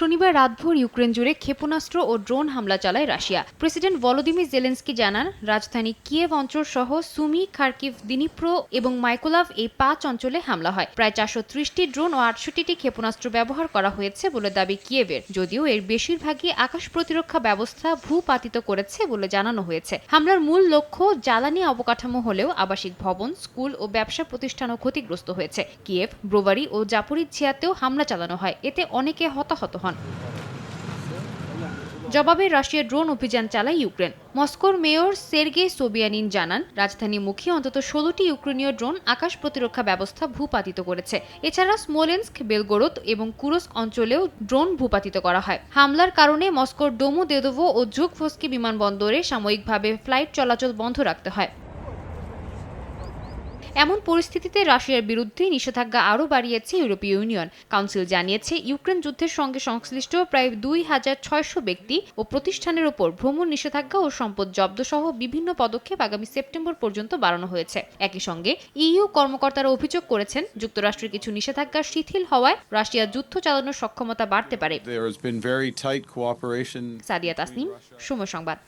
শনিবার রাতভর ইউক্রেন জুড়ে ক্ষেপণাস্ত্র ও ড্রোন হামলা চালায় রাশিয়া। প্রেসিডেন্ট ভলোদিমির জেলেনস্কি জানান, রাজধানী কিয়েভ অঞ্চল সহ সুমি, খার্কিভ, দিনিপ্রো এবং মাইকোলাভ এই 5 অঞ্চলে হামলা হয়। প্রায় 430টি ড্রোন ও 68টি ক্ষেপণাস্ত্র ব্যবহার করা হয়েছে বলে দাবি কিয়েভের, যদিও এর বেশিরভাগই আকাশ প্রতিরক্ষা ব্যবস্থা ভূপাতিত করেছে বলে জানানো হয়েছে। হামলার মূল লক্ষ্য জ্বালানি অবকাঠামো হলেও আবাসিক ভবন, স্কুল ও ব্যবসা প্রতিষ্ঠানও ক্ষতিগ্রস্ত হয়েছে। কিয়েভ, ব্রোভারি ও জাপোরিঝিয়াতেও হামলা চালানো হয়, এতে অনেকে হতাহত হন। জবাবে রাশিয়ার ড্রোন অভিযান চালায় ইউক্রেন। মস্কোর মেয়র সের্গেই সোবিয়ানিন জানান, রাজধানীমুখী অন্তত 16টি ইউক্রেনীয় ড্রোন আকাশ প্রতিরক্ষা ব্যবস্থা ভূপাতিত করেছে। এছাড়া স্মোলেন্স্ক, বেলগোরদ এবং কুরস্ক অঞ্চলেও ড্রোন ভূপাতিত করা হয়। হামলার কারণে মস্কোর ডোমোদেদোভো ও ঝুকভস্কি বিমানবন্দরে সাময়িকভাবে ফ্লাইট চলাচল বন্ধ রাখতে হয়। এমন পরিস্থিতিতে রাশিয়ার বিরুদ্ধে নিষেধাজ্ঞা আরও বাড়িয়েছে ইউরোপীয় ইউনিয়ন। কাউন্সিল জানিয়েছে, ইউক্রেন যুদ্ধের সঙ্গে সংশ্লিষ্ট প্রায় 2600 ব্যক্তি ও প্রতিষ্ঠানের ওপর ভ্রমণ নিষেধাজ্ঞা ও সম্পদ জব্দসহ বিভিন্ন পদক্ষেপ আগামী সেপ্টেম্বর পর্যন্ত বাড়ানো হয়েছে। একই সঙ্গে ইইউ কর্মকর্তারা অভিযোগ করেছেন, যুক্তরাষ্ট্রের কিছু নিষেধাজ্ঞা শিথিল হওয়ায় রাশিয়া যুদ্ধ চালানোর সক্ষমতা বাড়তে পারে। সাদিয়া তাসনিম, সময় সংবাদ।